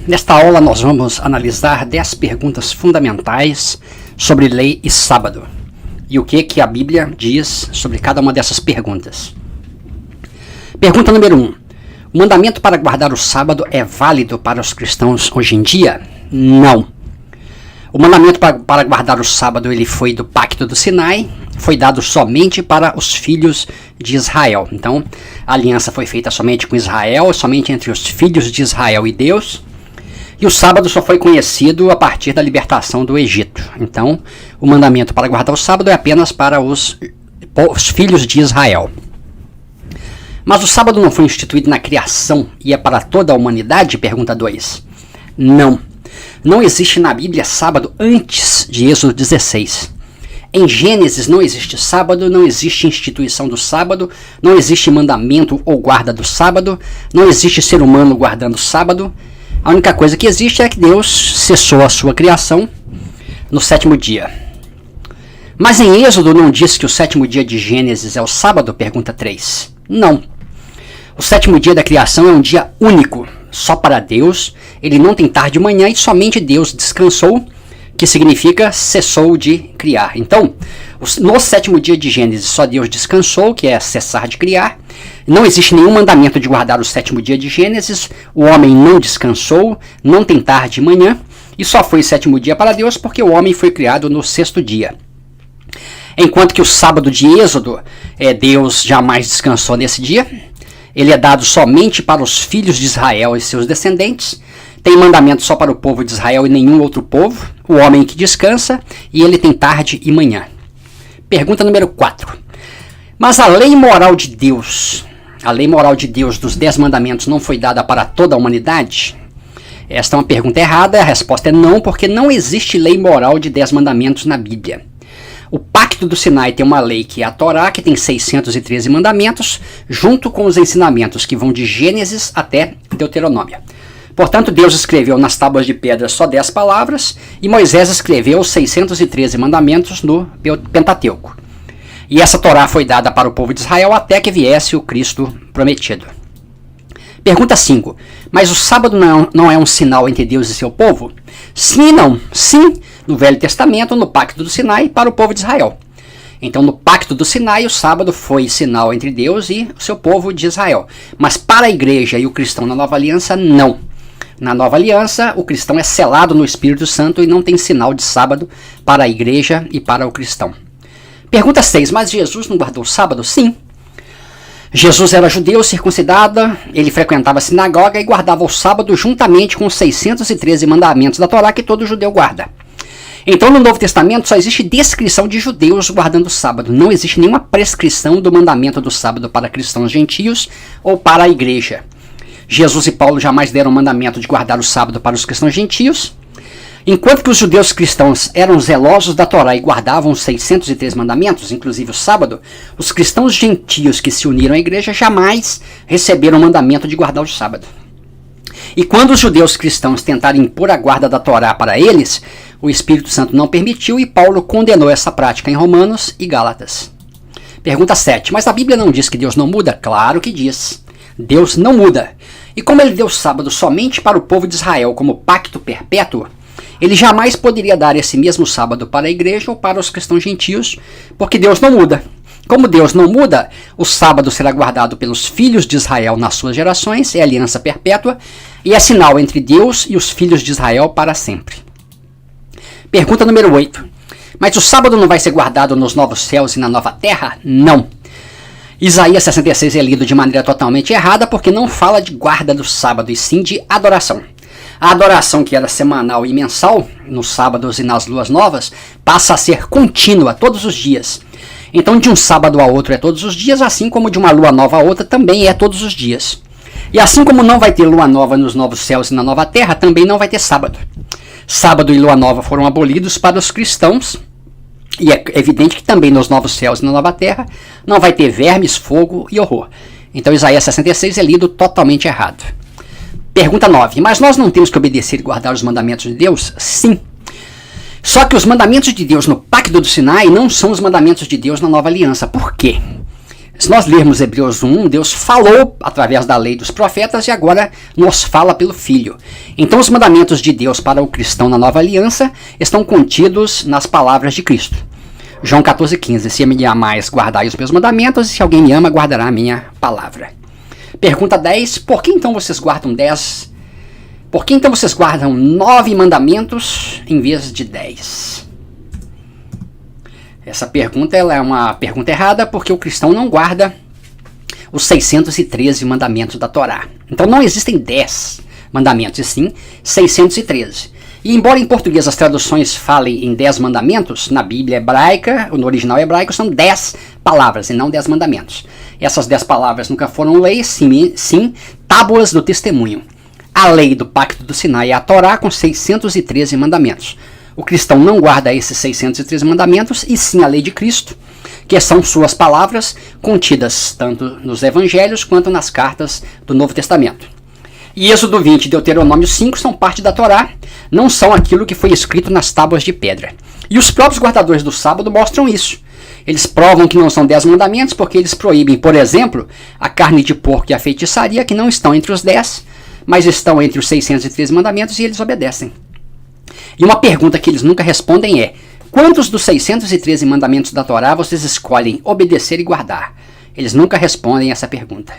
Nesta aula nós vamos analisar 10 perguntas fundamentais sobre lei e sábado e o que a Bíblia diz sobre cada uma dessas perguntas. Pergunta número 1. O mandamento para guardar o sábado é válido para os cristãos hoje em dia? Não. O mandamento para guardar o sábado ele foi do Pacto do Sinai, foi dado somente para os filhos de Israel. Então, a aliança foi feita somente com Israel, somente entre os filhos de Israel e Deus. E o sábado só foi conhecido a partir da libertação do Egito. Então, o mandamento para guardar o sábado é apenas para os filhos de Israel. Mas o sábado não foi instituído na criação e é para toda a humanidade? Pergunta 2. Não. Não existe na Bíblia sábado antes de Êxodo 16. Em Gênesis não existe sábado, não existe instituição do sábado, não existe mandamento ou guarda do sábado, não existe ser humano guardando o sábado. A única coisa que existe é que Deus cessou a sua criação no 7º dia. Mas em Êxodo não diz que o 7º dia de Gênesis é o sábado? Pergunta 3. Não. O 7º dia da criação é um dia único, só para Deus. Ele não tem tarde e manhã e somente Deus descansou, que significa cessou de criar. Então, no 7º dia de Gênesis só Deus descansou, que é cessar de criar. Não existe nenhum mandamento de guardar o 7º dia de Gênesis. O homem não descansou, não tem tarde e manhã. E só foi o 7º dia para Deus porque o homem foi criado no 6º dia. Enquanto que o sábado de Êxodo, Deus jamais descansou nesse dia. Ele é dado somente para os filhos de Israel e seus descendentes. Tem mandamento só para o povo de Israel e nenhum outro povo. O homem que descansa e ele tem tarde e manhã. Pergunta número 4. Mas a lei moral de Deus dos 10 mandamentos não foi dada para toda a humanidade? Esta é uma pergunta errada, a resposta é não, porque não existe lei moral de 10 mandamentos na Bíblia. O Pacto do Sinai tem uma lei que é a Torá, que tem 613 mandamentos, junto com os ensinamentos que vão de Gênesis até Deuteronômio. Portanto, Deus escreveu nas tábuas de pedra só 10 palavras e Moisés escreveu os 613 mandamentos no Pentateuco. E essa Torá foi dada para o povo de Israel até que viesse o Cristo prometido. Pergunta 5. Mas o sábado não é um sinal entre Deus e seu povo? Sim e não. Sim, no Velho Testamento, no Pacto do Sinai, para o povo de Israel. Então, no Pacto do Sinai, o sábado foi sinal entre Deus e o seu povo de Israel. Mas para a igreja e o cristão na Nova Aliança, não. Na Nova Aliança, o cristão é selado no Espírito Santo e não tem sinal de sábado para a igreja e para o cristão. Pergunta 6. Mas Jesus não guardou o sábado? Sim. Jesus era judeu, circuncidado, ele frequentava a sinagoga e guardava o sábado juntamente com os 613 mandamentos da Torá que todo judeu guarda. Então, no Novo Testamento só existe descrição de judeus guardando o sábado. Não existe nenhuma prescrição do mandamento do sábado para cristãos gentios ou para a igreja. Jesus e Paulo jamais deram o mandamento de guardar o sábado para os cristãos gentios. Enquanto que os judeus cristãos eram zelosos da Torá e guardavam os 603 mandamentos, inclusive o sábado, os cristãos gentios que se uniram à igreja jamais receberam o mandamento de guardar o sábado. E quando os judeus cristãos tentaram impor a guarda da Torá para eles, o Espírito Santo não permitiu e Paulo condenou essa prática em Romanos e Gálatas. Pergunta 7. Mas a Bíblia não diz que Deus não muda? Claro que diz. Deus não muda. E como ele deu o sábado somente para o povo de Israel como pacto perpétuo, ele jamais poderia dar esse mesmo sábado para a igreja ou para os cristãos gentios, porque Deus não muda. Como Deus não muda, o sábado será guardado pelos filhos de Israel nas suas gerações, é aliança perpétua, e é sinal entre Deus e os filhos de Israel para sempre. Pergunta número 8. Mas o sábado não vai ser guardado nos novos céus e na nova terra? Não. Isaías 66 é lido de maneira totalmente errada porque não fala de guarda do sábado, e sim de adoração. A adoração, que era semanal e mensal, nos sábados e nas luas novas, passa a ser contínua, todos os dias. Então, de um sábado a outro é todos os dias, assim como de uma lua nova a outra também é todos os dias. E assim como não vai ter lua nova nos novos céus e na nova terra, também não vai ter sábado. Sábado e lua nova foram abolidos para os cristãos, e é evidente que também nos novos céus e na nova terra não vai ter vermes, fogo e horror. Então, Isaías 66 é lido totalmente errado. Pergunta 9. Mas nós não temos que obedecer e guardar os mandamentos de Deus? Sim. Só que os mandamentos de Deus no Pacto do Sinai não são os mandamentos de Deus na Nova Aliança. Por quê? Se nós lermos Hebreus 1, Deus falou através da lei dos profetas e agora nos fala pelo Filho. Então os mandamentos de Deus para o cristão na nova aliança estão contidos nas palavras de Cristo. João 14,15. Se me amais, guardai os meus mandamentos, e se alguém me ama, guardará a minha palavra. Pergunta 10. Por que então vocês guardam 10? Por que então vocês guardam 9 mandamentos em vez de 10? Essa pergunta ela é uma pergunta errada porque o cristão não guarda os 613 mandamentos da Torá. Então não existem 10 mandamentos, e sim 613. E embora em português as traduções falem em 10 mandamentos, na Bíblia hebraica, no original hebraico, são 10 palavras e não 10 mandamentos. Essas 10 palavras nunca foram leis, sim tábuas do testemunho. A lei do pacto do Sinai é a Torá com 613 mandamentos. O cristão não guarda esses 613 mandamentos, e sim a lei de Cristo, que são suas palavras contidas tanto nos evangelhos quanto nas cartas do Novo Testamento. E Êxodo 20 e Deuteronômio 5 são parte da Torá, não são aquilo que foi escrito nas tábuas de pedra. E os próprios guardadores do sábado mostram isso. Eles provam que não são 10 mandamentos porque eles proíbem, por exemplo, a carne de porco e a feitiçaria, que não estão entre os 10, mas estão entre os 613 mandamentos, e eles obedecem. E uma pergunta que eles nunca respondem é: quantos dos 613 mandamentos da Torá vocês escolhem obedecer e guardar? Eles nunca respondem essa pergunta.